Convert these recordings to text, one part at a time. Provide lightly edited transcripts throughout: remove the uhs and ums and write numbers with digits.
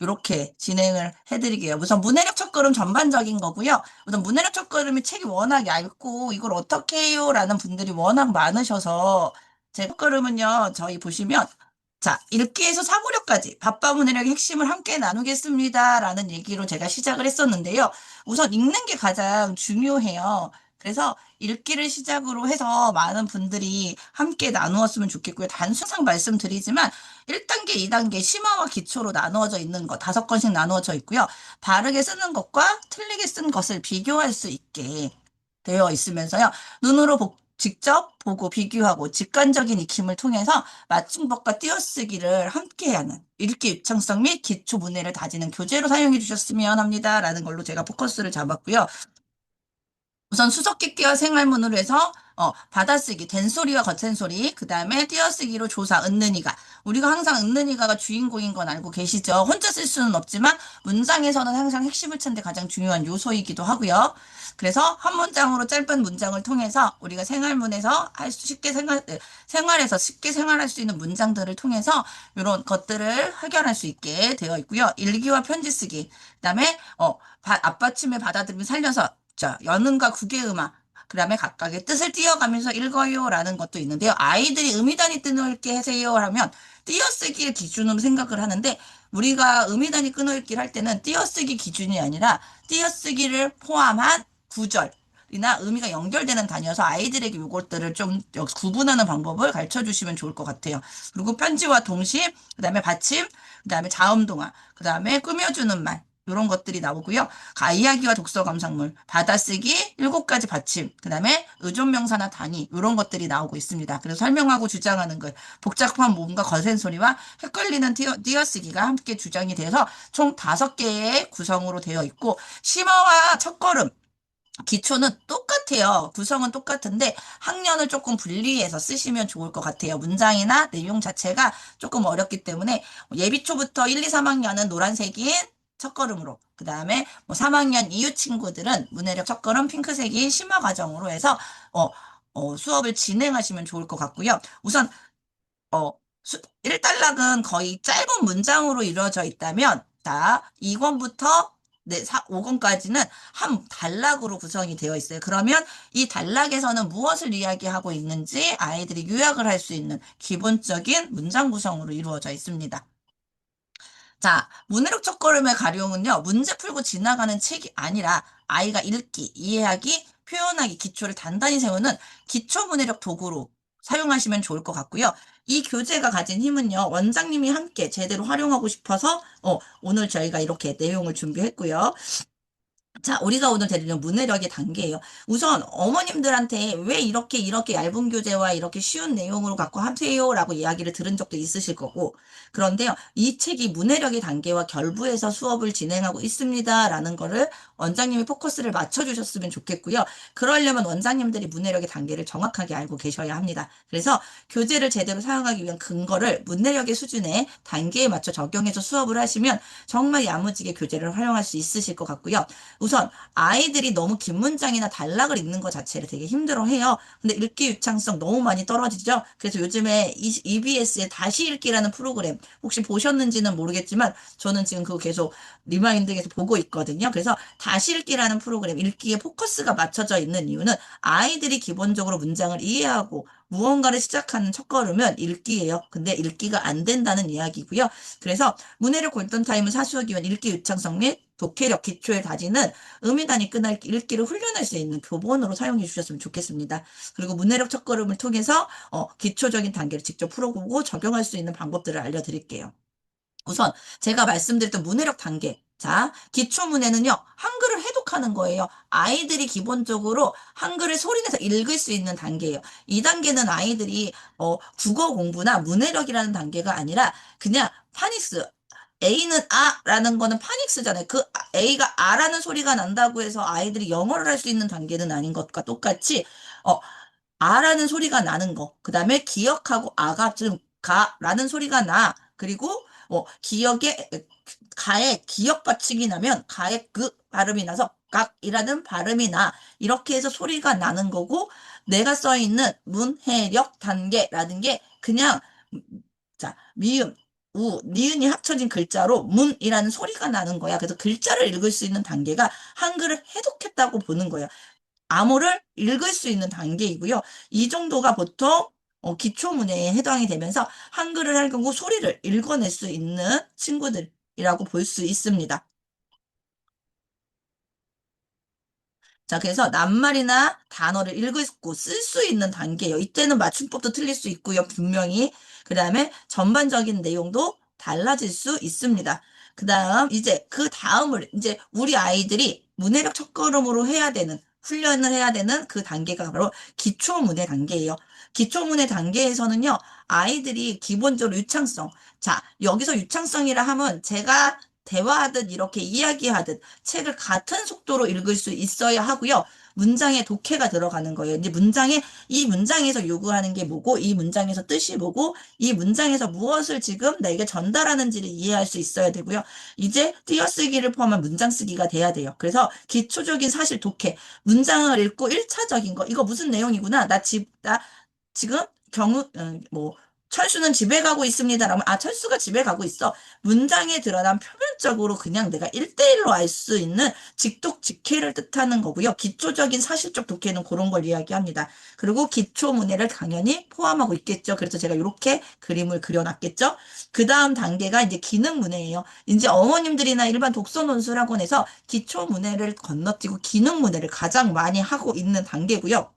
이렇게 진행을 해드리게요. 우선 문해력 첫걸음 전반적인 거고요. 우선 문해력 첫걸음이 책이 워낙 얇고 이걸 어떻게 해요? 라는 분들이 워낙 많으셔서 제 첫걸음은요. 저희 보시면 자, 읽기에서 사고력까지 밥과 문해력의 핵심을 함께 나누겠습니다. 라는 얘기로 제가 시작을 했었는데요. 우선 읽는 게 가장 중요해요. 그래서 읽기를 시작으로 해서 많은 분들이 함께 나누었으면 좋겠고요. 단순상 말씀드리지만 1단계, 2단계 심화와 기초로 나누어져 있는 거 5건씩 나누어져 있고요. 바르게 쓰는 것과 틀리게 쓴 것을 비교할 수 있게 되어 있으면서요. 눈으로 직접 보고 비교하고 직관적인 익힘을 통해서 맞춤법과 띄어쓰기를 함께하는 읽기 유창성 및 기초 문해를 다지는 교재로 사용해 주셨으면 합니다. 라는 걸로 제가 포커스를 잡았고요. 우선 수수께끼와 생활문으로 해서 받아쓰기, 된소리와 거센소리, 그 다음에 띄어쓰기로 조사, 은는이가. 우리가 항상 은는이가가 주인공인 건 알고 계시죠? 혼자 쓸 수는 없지만 문장에서는 항상 핵심을 찾는 데 가장 중요한 요소이기도 하고요. 그래서 한 문장으로 짧은 문장을 통해서 우리가 생활문에서 생활에서 쉽게 생활할 수 있는 문장들을 통해서 이런 것들을 해결할 수 있게 되어 있고요. 일기와 편지 쓰기, 그다음에 앞받침의 받아들임 살려서 자, 연음과 국외음악, 그다음에 각각의 뜻을 띄어가면서 읽어요라는 것도 있는데요. 아이들이 음이단위 끊어읽기 하세요 하면 띄어쓰기를 기준으로 생각을 하는데 우리가 음이단위 끊어읽기를 할 때는 띄어쓰기 기준이 아니라 띄어쓰기를 포함한 구절이나 의미가 연결되는 단위여서 아이들에게 이것들을 좀 구분하는 방법을 가르쳐 주시면 좋을 것 같아요. 그리고 편지와 동심, 그다음에 받침, 그다음에 자음동화, 그다음에 꾸며주는 말, 이런 것들이 나오고요. 이야기와 독서 감상물, 받아쓰기, 7가지 받침, 그 다음에 의존명사나 단위, 이런 것들이 나오고 있습니다. 그래서 설명하고 주장하는 글, 복잡한 모음과 거센 소리와 헷갈리는 띄어쓰기가 함께 주장이 돼서 총 5개의 구성으로 되어 있고, 심화와 첫걸음, 기초는 똑같아요. 구성은 똑같은데 학년을 조금 분리해서 쓰시면 좋을 것 같아요. 문장이나 내용 자체가 조금 어렵기 때문에 예비초부터 1, 2, 3학년은 노란색인 첫걸음으로 그 다음에 뭐 3학년 이후 친구들은 문해력 첫걸음 핑크색인 심화 과정으로 해서 수업을 진행하시면 좋을 것 같고요. 우선 어, 1단락은 거의 짧은 문장으로 이루어져 있다면, 자, 2권부터 5권까지는 한 단락으로 구성이 되어 있어요. 그러면 이 단락에서는 무엇을 이야기하고 있는지 아이들이 요약을 할 수 있는 기본적인 문장 구성으로 이루어져 있습니다. 자, 문해력 첫걸음의 가룡은요, 문제 풀고 지나가는 책이 아니라 아이가 읽기, 이해하기, 표현하기 기초를 단단히 세우는 기초 문해력 도구로 사용하시면 좋을 것 같고요. 이 교재가 가진 힘은요, 원장님이 함께 제대로 활용하고 싶어서, 오늘 저희가 이렇게 내용을 준비했고요. 자, 우리가 오늘 드리는 문해력의 단계예요. 우선 어머님들한테 왜 이렇게 얇은 교재와 이렇게 쉬운 내용으로 갖고 하세요라고 이야기를 들은 적도 있으실 거고. 그런데요, 이 책이 문해력의 단계와 결부해서 수업을 진행하고 있습니다라는 거를 원장님이 포커스를 맞춰주셨으면 좋겠고요. 그러려면 원장님들이 문해력의 단계를 정확하게 알고 계셔야 합니다. 그래서 교재를 제대로 사용하기 위한 근거를 문해력의 수준에 단계에 맞춰 적용해서 수업을 하시면 정말 야무지게 교재를 활용할 수 있으실 것 같고요. 우선 아이들이 너무 긴 문장이나 단락을 읽는 것 자체를 되게 힘들어해요. 근데 읽기 유창성 너무 많이 떨어지죠. 그래서 요즘에 EBS의 다시 읽기라는 프로그램 혹시 보셨는지는 모르겠지만 저는 지금 그거 계속 리마인딩에서 보고 있거든요. 그래서 다시 읽기라는 프로그램 읽기에 포커스가 맞춰져 있는 이유는 아이들이 기본적으로 문장을 이해하고 무언가를 시작하는 첫걸음은 읽기예요. 근데 읽기가 안 된다는 이야기고요. 그래서 문해력 골든타임은 사수하기 위한 읽기 유창성 및 독해력 기초에 다지는 의미단위 끊기 읽기를 훈련할 수 있는 교본으로 사용해 주셨으면 좋겠습니다. 그리고 문해력 첫걸음을 통해서 기초적인 단계를 직접 풀어보고 적용할 수 있는 방법들을 알려드릴게요. 우선 제가 말씀드렸던 문해력 단계. 자, 기초 문해는요, 한글을 해독하는 거예요. 아이들이 기본적으로 한글을 소리내서 읽을 수 있는 단계예요. 이 단계는 아이들이 국어 공부나 문해력이라는 단계가 아니라 그냥 파닉스. A는 아라는 거는 파닉스잖아요. 그 A가 아라는 소리가 난다고 해서 아이들이 영어를 할 수 있는 단계는 아닌 것과 똑같이 어, 아라는 소리가 나는 거. 그 다음에 기억하고 아가 좀 가라는 소리가 나. 그리고 기억에 가에 기억 받침이 나면 가에 그 발음이 나서 각이라는 발음이 나. 이렇게 해서 소리가 나는 거고 내가 써 있는 문해력 단계라는 게 그냥 자, 미음 우, 니은이 합쳐진 글자로 문이라는 소리가 나는 거야. 그래서 글자를 읽을 수 있는 단계가 한글을 해독했다고 보는 거예요. 암호를 읽을 수 있는 단계이고요. 이 정도가 보통 기초문해에 해당이 되면서 한글을 읽고 소리를 읽어낼 수 있는 친구들이라고 볼 수 있습니다. 자, 그래서 낱말이나 단어를 읽고 쓸 수 있는 단계예요. 이때는 맞춤법도 틀릴 수 있고요, 분명히. 그 다음에 전반적인 내용도 달라질 수 있습니다. 그 다음, 이제 그 다음을, 이제 우리 아이들이 문해력 첫걸음으로 해야 되는, 훈련을 해야 되는 그 단계가 바로 기초문해 단계예요. 기초문해 단계에서는요, 아이들이 기본적으로 유창성. 자, 여기서 유창성이라 하면 제가 대화하듯 이렇게 이야기하듯 책을 같은 속도로 읽을 수 있어야 하고요. 문장에 독해가 들어가는 거예요. 이제 이 문장에서 요구하는 게 뭐고, 이 문장에서 뜻이 뭐고, 이 문장에서 무엇을 지금 나에게 전달하는지를 이해할 수 있어야 되고요. 이제 띄어쓰기를 포함한 문장 쓰기가 돼야 돼요. 그래서 기초적인 사실 독해, 문장을 읽고 1차적인 거, 이거 무슨 내용이구나. 나 지금 철수는 집에 가고 있습니다. 라면, 철수가 집에 가고 있어. 문장에 드러난 표면적으로 그냥 내가 1대1로 알 수 있는 직독직해를 뜻하는 거고요. 기초적인 사실적 독해는 그런 걸 이야기합니다. 그리고 기초문해를 당연히 포함하고 있겠죠. 그래서 제가 이렇게 그림을 그려놨겠죠. 그 다음 단계가 이제 기능문해예요. 이제 어머님들이나 일반 독서논술학원에서 기초문해를 건너뛰고 기능문해를 가장 많이 하고 있는 단계고요.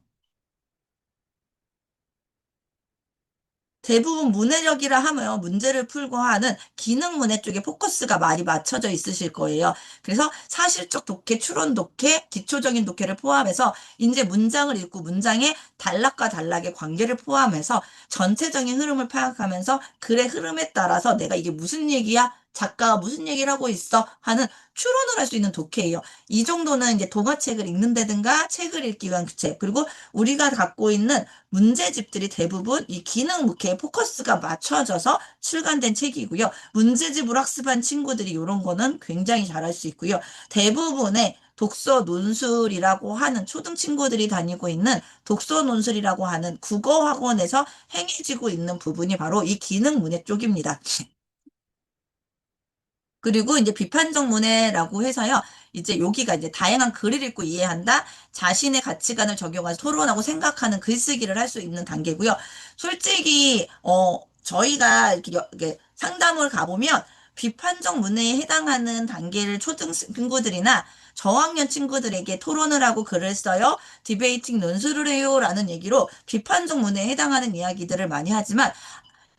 대부분 문해력이라 하면 문제를 풀고 하는 기능 문해 쪽에 포커스가 많이 맞춰져 있으실 거예요. 그래서 사실적 독해, 추론 독해, 기초적인 독해를 포함해서 이제 문장을 읽고 문장의 단락과 단락의 관계를 포함해서 전체적인 흐름을 파악하면서 글의 흐름에 따라서 내가 이게 무슨 얘기야? 작가가 무슨 얘기를 하고 있어? 하는 추론을 할 수 있는 독해예요. 이 정도는 이제 동화책을 읽는다든가 책을 읽기 위한 책, 그리고 우리가 갖고 있는 문제집들이 대부분 이 기능 목표에 포커스가 맞춰져서 출간된 책이고요. 문제집을 학습한 친구들이 이런 거는 굉장히 잘할 수 있고요. 대부분의 독서 논술이라고 하는 초등 친구들이 다니고 있는 독서 논술이라고 하는 국어 학원에서 행해지고 있는 부분이 바로 이 기능 문해 쪽입니다. 그리고 이제 비판적 문해라고 해서요. 이제 여기가 이제 다양한 글을 읽고 이해한다. 자신의 가치관을 적용해서 토론하고 생각하는 글쓰기를 할 수 있는 단계고요. 솔직히 저희가 이렇게 상담을 가보면 비판적 문해에 해당하는 단계를 초등 친구들이나 저학년 친구들에게 토론을 하고 글을 써요. 디베이팅 논술을 해요라는 얘기로 비판적 문해에 해당하는 이야기들을 많이 하지만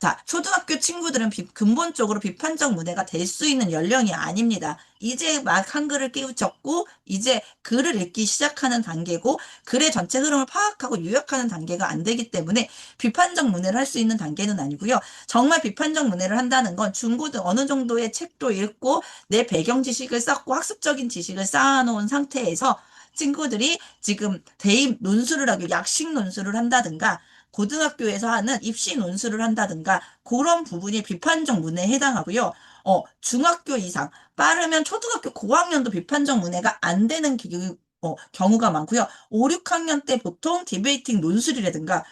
자, 초등학교 친구들은 근본적으로 비판적 문해가 될 수 있는 연령이 아닙니다. 이제 막 한글을 깨우쳤고, 이제 글을 읽기 시작하는 단계고, 글의 전체 흐름을 파악하고 요약하는 단계가 안 되기 때문에 비판적 문해를 할 수 있는 단계는 아니고요. 정말 비판적 문해를 한다는 건 중고등 어느 정도의 책도 읽고, 내 배경 지식을 쌓고 학습적인 지식을 쌓아놓은 상태에서 친구들이 지금 대입 논술을 하고 약식 논술을 한다든가, 고등학교에서 하는 입시 논술을 한다든가 그런 부분이 비판적 문해에 해당하고요. 중학교 이상 빠르면 초등학교 고학년도 비판적 문해가 안 되는 경우가 많고요. 5, 6학년 때 보통 디베이팅 논술이라든가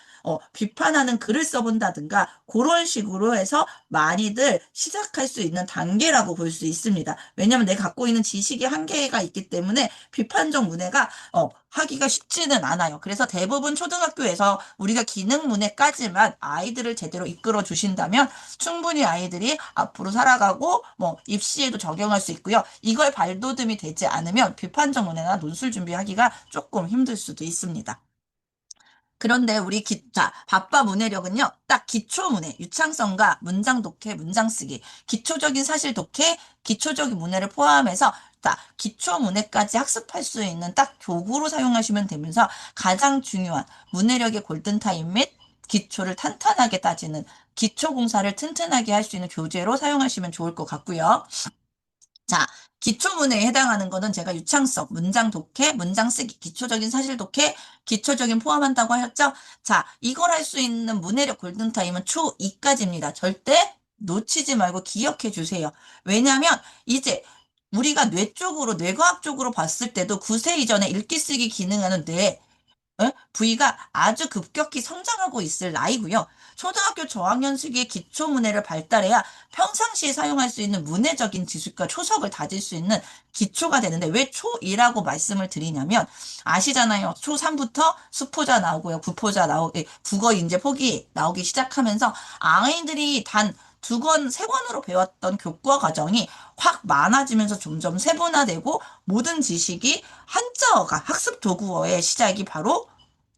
비판하는 글을 써본다든가 그런 식으로 해서 많이들 시작할 수 있는 단계라고 볼 수 있습니다. 왜냐하면 내가 갖고 있는 지식의 한계가 있기 때문에 비판적 문해가 하기가 쉽지는 않아요. 그래서 대부분 초등학교에서 우리가 기능 문해까지만 아이들을 제대로 이끌어 주신다면 충분히 아이들이 앞으로 살아가고 뭐 입시에도 적용할 수 있고요. 이걸 발돋움이 되지 않으면 비판적 문해나 논술 준비하기가 조금 힘들 수도 있습니다. 그런데 자, 밥과 문해력은요, 딱 기초 문해, 유창성과 문장 독해, 문장 쓰기, 기초적인 사실 독해, 기초적인 문해를 포함해서 딱 기초 문해까지 학습할 수 있는 딱 교구로 사용하시면 되면서 가장 중요한 문해력의 골든타임 및 기초를 탄탄하게 따지는 기초 공사를 튼튼하게 할 수 있는 교재로 사용하시면 좋을 것 같고요. 자, 기초문해에 해당하는 거는 제가 유창성, 문장 독해, 문장 쓰기, 기초적인 사실 독해, 기초적인 포함한다고 하셨죠? 자, 이걸 할 수 있는 문해력 골든타임은 초2까지입니다. 절대 놓치지 말고 기억해 주세요. 왜냐하면 이제 우리가 뇌과학 쪽으로 봤을 때도 9세 이전에 읽기 쓰기 기능하는 뇌, 부위가 아주 급격히 성장하고 있을 나이고요. 초등학교 저학년 시기에 기초 문해를 발달해야 평상시에 사용할 수 있는 문해적인 지식과 초석을 다질 수 있는 기초가 되는데 왜 초2라고 말씀을 드리냐면 아시잖아요. 초3부터 수포자 나오고요. 구포자 나오고 국어 인재 포기 나오기 시작하면서 아이들이 단 두 권, 세 권으로 배웠던 교과 과정이 확 많아지면서 점점 세분화되고 모든 지식이 한자어가 학습 도구어의 시작이 바로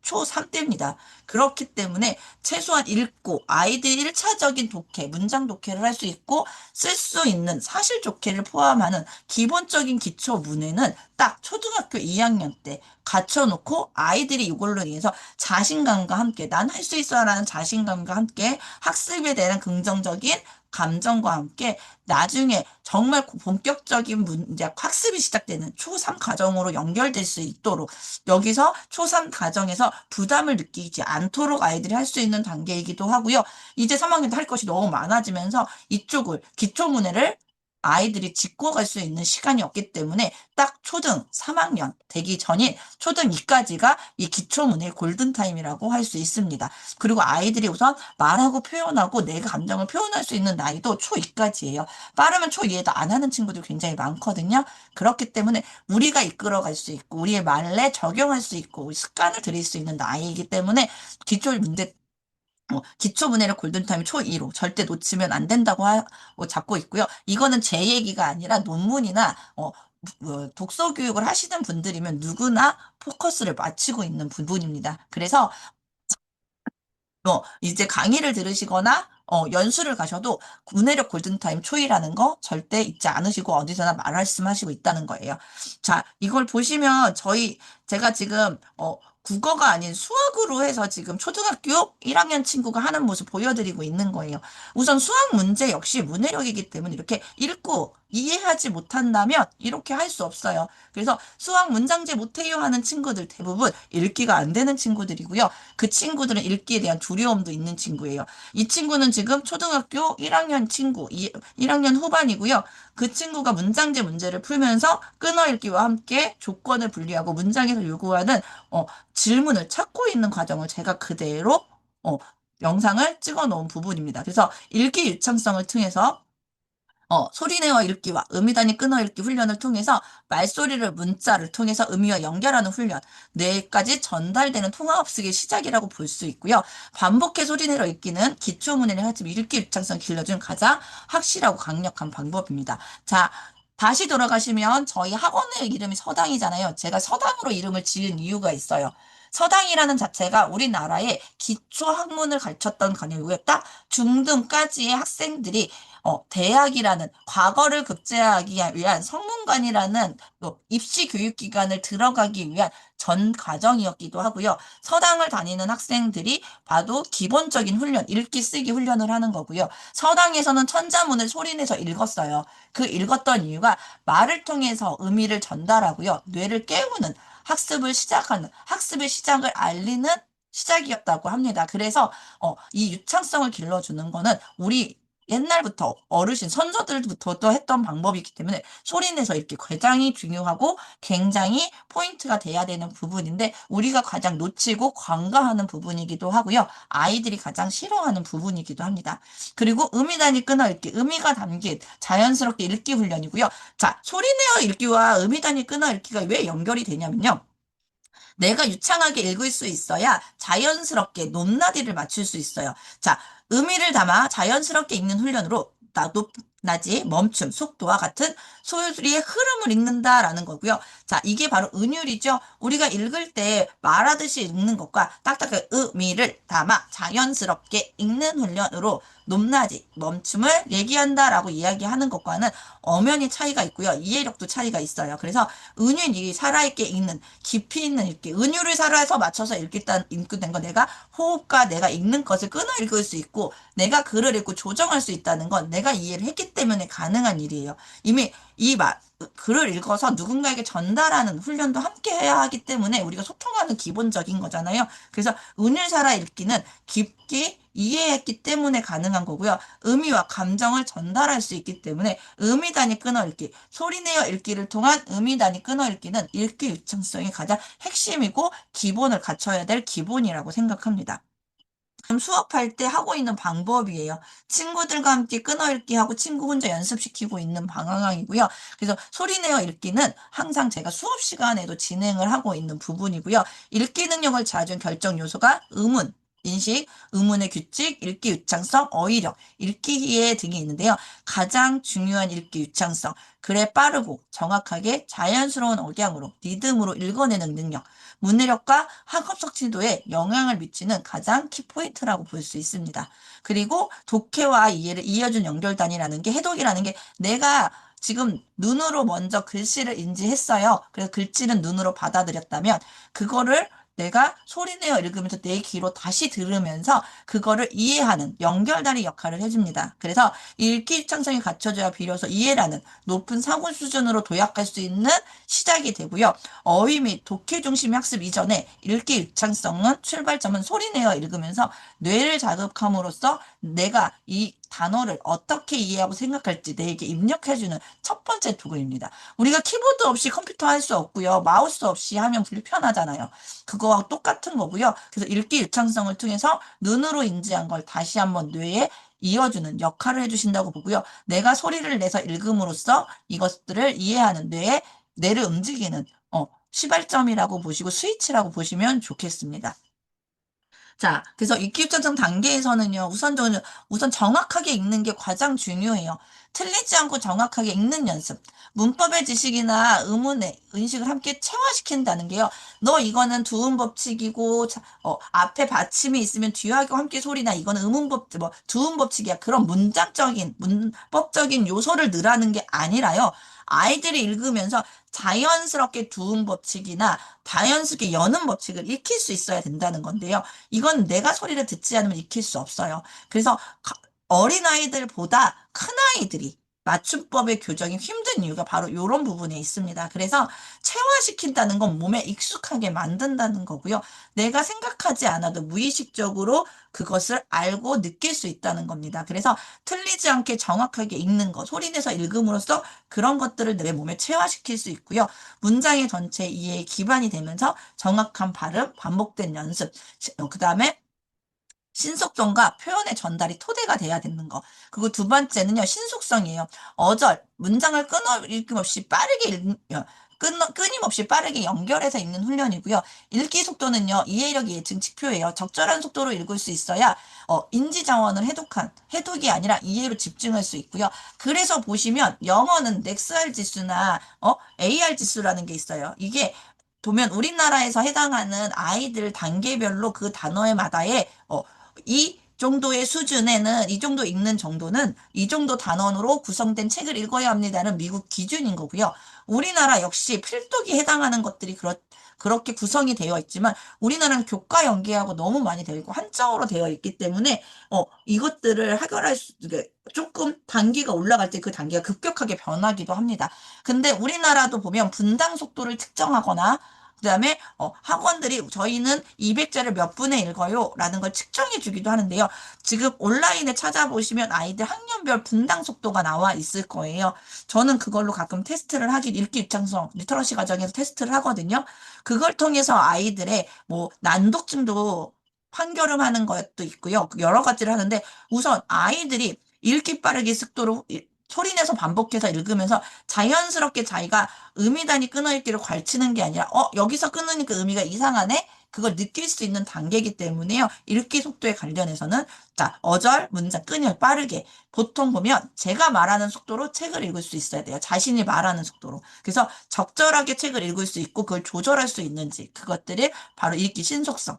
초3 때입니다. 그렇기 때문에 최소한 읽고 아이들이 1차적인 독해, 문장 독해를 할 수 있고 쓸 수 있는 사실 독해를 포함하는 기본적인 기초 문해는 딱 초등학교 2학년 때 갖춰놓고 아이들이 이걸로 인해서 자신감과 함께 난 할 수 있어라는 자신감과 함께 학습에 대한 긍정적인 감정과 함께 나중에 정말 본격적인 문제 학습이 시작되는 초3 과정으로 연결될 수 있도록 여기서 초3 과정에서 부담을 느끼지 않도록 아이들이 할 수 있는 단계이기도 하고요. 이제 3학년 때 할 것이 너무 많아지면서 이쪽을 기초문해를 아이들이 짚고 갈 수 있는 시간이 없기 때문에 딱 초등 3학년 되기 전인 초등 2까지가 이 기초문해 골든타임이라고 할 수 있습니다. 그리고 아이들이 우선 말하고 표현하고 내 감정을 표현할 수 있는 나이도 초2까지예요. 빠르면 초2에도 안 하는 친구들 굉장히 많거든요. 그렇기 때문에 우리가 이끌어갈 수 있고 우리의 말에 적용할 수 있고 습관을 들일 수 있는 나이이기 때문에 기초 문제 기초 문해력 골든타임 초2로 절대 놓치면 안 된다고 잡고 있고요. 이거는 제 얘기가 아니라 논문이나 독서 교육을 하시는 분들이면 누구나 포커스를 맞추고 있는 부분입니다. 그래서 이제 강의를 들으시거나 연수를 가셔도 문해력 골든타임 초이라는 거 절대 잊지 않으시고 어디서나 말씀하시고 있다는 거예요. 자, 이걸 보시면 제가 지금 국어가 아닌 수학으로 해서 지금 초등학교 1학년 친구가 하는 모습 보여드리고 있는 거예요. 우선 수학 문제 역시 문해력이기 때문에 이렇게 읽고 이해하지 못한다면 이렇게 할 수 없어요. 그래서 수학 문장제 못해요 하는 친구들 대부분 읽기가 안 되는 친구들이고요. 그 친구들은 읽기에 대한 두려움도 있는 친구예요. 이 친구는 지금 초등학교 1학년 친구, 1학년 후반이고요. 그 친구가 문장제 문제를 풀면서 끊어읽기와 함께 조건을 분리하고 문장에서 요구하는 질문을 찾고 있는 과정을 제가 그대로 영상을 찍어 놓은 부분입니다. 그래서 읽기 유창성을 통해서 소리내어 읽기와 음이 단위 끊어 읽기 훈련을 통해서 말소리를 문자를 통해서 의미와 연결하는 훈련, 뇌까지 전달되는 통합학습의 시작이라고 볼 수 있고요. 반복해 소리내어 읽기는 기초문해력 학습 읽기 유창성 길러준 가장 확실하고 강력한 방법입니다. 자, 다시 돌아가시면 저희 학원의 이름이 서당이잖아요. 제가 서당으로 이름을 지은 이유가 있어요. 서당이라는 자체가 우리나라의 기초 학문을 가르쳤던 관이고요. 딱 중등까지의 학생들이 대학이라는 과거를 급제하기 위한 성문관이라는 또 입시 교육기관을 들어가기 위한 전 과정이었기도 하고요. 서당을 다니는 학생들이 봐도 기본적인 훈련, 읽기 쓰기 훈련을 하는 거고요. 서당에서는 천자문을 소리내서 읽었어요. 그 읽었던 이유가 말을 통해서 의미를 전달하고요. 뇌를 깨우는 학습의 시작을 알리는 시작이었다고 합니다. 그래서 이 유창성을 길러주는 거는 우리 옛날부터 어르신 선조들부터도 했던 방법이기 때문에 소리내서 이렇게 굉장히 중요하고 굉장히 포인트가 돼야 되는 부분인데 우리가 가장 놓치고 관과하는 부분이기도 하고요. 아이들이 가장 싫어하는 부분이기도 합니다. 그리고 음이 단위 끊어 읽기, 의미가 담긴 자연스럽게 읽기 훈련이고요. 자, 소리내어 읽기와 음이 단위 끊어 읽기가 왜 연결이 되냐면요. 내가 유창하게 읽을 수 있어야 자연스럽게 높낮이를 맞출 수 있어요. 자, 의미를 담아 자연스럽게 읽는 훈련으로 높낮이, 멈춤, 속도와 같은 소리의 흐름을 읽는다라는 거고요. 자, 이게 바로 은율이죠. 우리가 읽을 때 말하듯이 읽는 것과 딱딱한 의미를 담아 자연스럽게 읽는 훈련으로 높낮이, 멈춤을 얘기한다라고 이야기하는 것과는 엄연히 차이가 있고요. 이해력도 차이가 있어요. 그래서 은율이 살아있게 읽는, 깊이 있는 읽기, 은율을 살아서 맞춰서 읽는 건 내가 호흡과 내가 읽는 것을 끊어 읽을 수 있고 내가 글을 읽고 조정할 수 있다는 건 내가 이해를 했기 때문에 가능한 일이에요. 이미 글을 읽어서 누군가에게 전달하는 훈련도 함께 해야 하기 때문에 우리가 소통하는 기본적인 거잖아요. 그래서 은유사라 읽기는 깊게 이해했기 때문에 가능한 거고요. 의미와 감정을 전달할 수 있기 때문에 의미 단위 끊어 읽기, 소리내어 읽기를 통한 의미 단위 끊어 읽기는 읽기 유창성이 가장 핵심이고 기본을 갖춰야 될 기본이라고 생각합니다. 수업할 때 하고 있는 방법이에요. 친구들과 함께 끊어 읽기 하고 친구 혼자 연습시키고 있는 방향이고요. 그래서 소리내어 읽기는 항상 제가 수업 시간에도 진행을 하고 있는 부분이고요. 읽기 능력을 좌우하는 결정 요소가 의문, 인식, 의문의 규칙, 읽기 유창성, 어휘력, 읽기의 등이 있는데요. 가장 중요한 읽기 유창성, 글에 빠르고 정확하게 자연스러운 억양으로 리듬으로 읽어내는 능력, 문해력과 학업 척진도에 영향을 미치는 가장 키포인트라고 볼 수 있습니다. 그리고 독해와 이해를 이어준 연결단위라는 게 해독이라는 게 내가 지금 눈으로 먼저 글씨를 인지했어요. 그래서 글씨는 눈으로 받아들였다면 그거를 내가 소리내어 읽으면서 내 귀로 다시 들으면서 그거를 이해하는 연결다리 역할을 해줍니다. 그래서 읽기 유창성이 갖춰져야 비로소 이해라는 높은 사고 수준으로 도약할 수 있는 시작이 되고요. 어휘 및 독해 중심 학습 이전에 읽기 유창성은 출발점은 소리내어 읽으면서 뇌를 자극함으로써 내가 이 단어를 어떻게 이해하고 생각할지 내게 입력해주는 첫 번째 도구입니다. 우리가 키보드 없이 컴퓨터 할 수 없고요. 마우스 없이 하면 불편하잖아요. 그거와 똑같은 거고요. 그래서 읽기 유창성을 통해서 눈으로 인지한 걸 다시 한번 뇌에 이어주는 역할을 해주신다고 보고요. 내가 소리를 내서 읽음으로써 이것들을 이해하는 뇌를 움직이는 시발점이라고 보시고 스위치라고 보시면 좋겠습니다. 자, 그래서 익히 유창성 단계에서는요, 우선 정확하게 읽는 게 가장 중요해요. 틀리지 않고 정확하게 읽는 연습. 문법의 지식이나 의문의 인식을 함께 체화시킨다는 게요. 너 이거는 두음 법칙이고, 앞에 받침이 있으면 뒤하고 함께 소리나 이거는 두음 법칙이야. 그런 문법적인 요소를 넣으라는 게 아니라요. 아이들이 읽으면서 자연스럽게 두음 법칙이나 자연스럽게 여는 법칙을 익힐 수 있어야 된다는 건데요. 이건 내가 소리를 듣지 않으면 익힐 수 없어요. 그래서 어린아이들보다 큰아이들이 맞춤법의 교정이 힘든 이유가 바로 이런 부분에 있습니다. 그래서 체화시킨다는 건 몸에 익숙하게 만든다는 거고요. 내가 생각하지 않아도 무의식적으로 그것을 알고 느낄 수 있다는 겁니다. 그래서 틀리지 않게 정확하게 읽는 것, 소리내서 읽음으로써 그런 것들을 내 몸에 체화시킬 수 있고요. 문장의 전체 이해의 기반이 되면서 정확한 발음, 반복된 연습, 그 다음에 신속성과 표현의 전달이 토대가 돼야 되는 거. 그리고 두 번째는요, 신속성이에요. 문장을 끊임없이 끊임없이 빠르게 연결해서 읽는 훈련이고요. 읽기 속도는요, 이해력이 증칙표예요. 적절한 속도로 읽을 수 있어야, 인지 자원을 해독이 아니라 이해로 집중할 수 있고요. 그래서 보시면 영어는 넥스알 지수나, AR 지수라는 게 있어요. 이게 보면 우리나라에서 해당하는 아이들 단계별로 그 단어에마다의 이 정도의 수준에는 이 정도 읽는 정도는 이 정도 단원으로 구성된 책을 읽어야 합니다는 미국 기준인 거고요. 우리나라 역시 필독이 해당하는 것들이 그렇게 구성이 되어 있지만 우리나라는 교과 연계하고 너무 많이 되어 있고 한자어로 되어 있기 때문에 이것들을 조금 단계가 올라갈 때 그 단계가 급격하게 변하기도 합니다. 근데 우리나라도 보면 분당 속도를 측정하거나 그다음에 학원들이 저희는 200자를 몇 분에 읽어요 라는 걸 측정해 주기도 하는데요. 지금 온라인에 찾아보시면 아이들 학년별 분당 속도가 나와 있을 거예요. 저는 그걸로 가끔 읽기 유창성 리터러시 과정에서 테스트를 하거든요. 그걸 통해서 아이들의 뭐 난독증도 판결음하는 것도 있고요. 여러 가지를 하는데 우선 아이들이 읽기 빠르기 속도로 소리내서 반복해서 읽으면서 자연스럽게 자기가 의미 단위 끊어읽기를 괄치는 게 아니라 여기서 끊으니까 의미가 이상하네? 그걸 느낄 수 있는 단계이기 때문에요. 읽기 속도에 관련해서는 자, 문장, 끊을 빠르게 보통 보면 제가 말하는 속도로 책을 읽을 수 있어야 돼요. 자신이 말하는 속도로. 그래서 적절하게 책을 읽을 수 있고 그걸 조절할 수 있는지 그것들이 바로 읽기 신속성.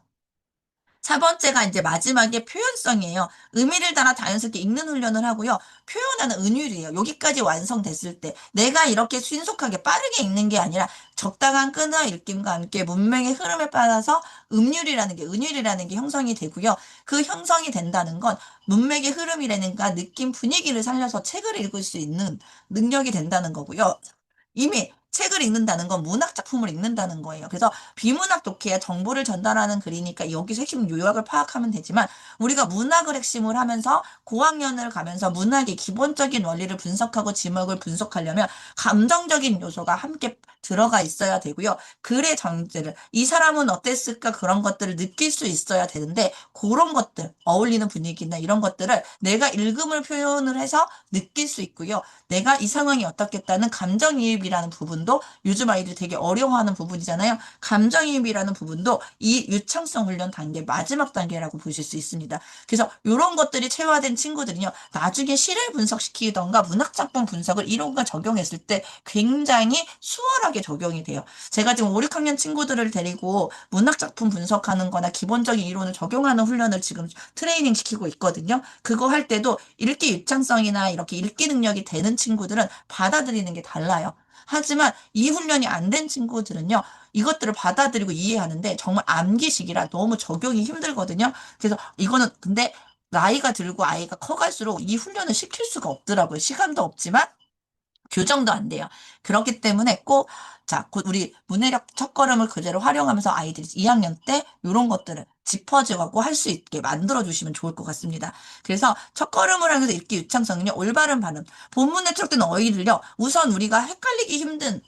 사 번째가 이제 마지막에 표현성이에요. 의미를 따라 자연스럽게 읽는 훈련을 하고요. 표현하는 은율이에요. 여기까지 완성됐을 때 내가 이렇게 신속하게 빠르게 읽는 게 아니라 적당한 끊어 읽김과 함께 문맥의 흐름에 따라서 은율이라는 게 형성이 되고요. 그 형성이 된다는 건 문맥의 흐름이라는가 느낌, 분위기를 살려서 책을 읽을 수 있는 능력이 된다는 거고요. 이미 책을 읽는다는 건 문학 작품을 읽는다는 거예요. 그래서 비문학 독해야 정보를 전달하는 글이니까 여기서 핵심 요약을 파악하면 되지만 우리가 문학을 핵심을 하면서 고학년을 가면서 문학의 기본적인 원리를 분석하고 지목을 분석하려면 감정적인 요소가 함께 들어가 있어야 되고요. 글의 정제를 이 사람은 어땠을까 그런 것들을 느낄 수 있어야 되는데 그런 것들 어울리는 분위기나 이런 것들을 내가 읽음을 표현을 해서 느낄 수 있고요. 내가 이 상황이 어떻겠다는 감정이입이라는 부분도 요즘 아이들이 되게 어려워하는 부분이잖아요. 감정이입이라는 부분도 이 유창성 훈련 단계 마지막 단계라고 보실 수 있습니다. 그래서 이런 것들이 체화된 친구들은요. 나중에 시를 분석시키던가 문학작품 분석을 이론과 적용했을 때 굉장히 수월하게 적용이 돼요. 제가 지금 5, 6학년 친구들을 데리고 문학작품 분석하는 거나 기본적인 이론을 적용하는 훈련을 지금 트레이닝 시키고 있거든요. 그거 할 때도 읽기 유창성이나 이렇게 읽기 능력이 되는 친구들은 받아들이는 게 달라요. 하지만 이 훈련이 안 된 친구들은요, 이것들을 받아들이고 이해하는데 정말 암기식이라 너무 적용이 힘들거든요. 그래서 이거는 근데 나이가 들고 아이가 커갈수록 이 훈련을 시킬 수가 없더라고요. 시간도 없지만 교정도 안 돼요. 그렇기 때문에 꼭, 자, 곧 우리 문해력 첫걸음을 그대로 활용하면서 아이들이 2학년 때 이런 것들을 짚어주고 할 수 있게 만들어주시면 좋을 것 같습니다. 그래서 첫걸음을 하면서 읽기 유창성은요, 올바른 발음. 본문에 추록된 어휘를요, 우선 우리가 헷갈리는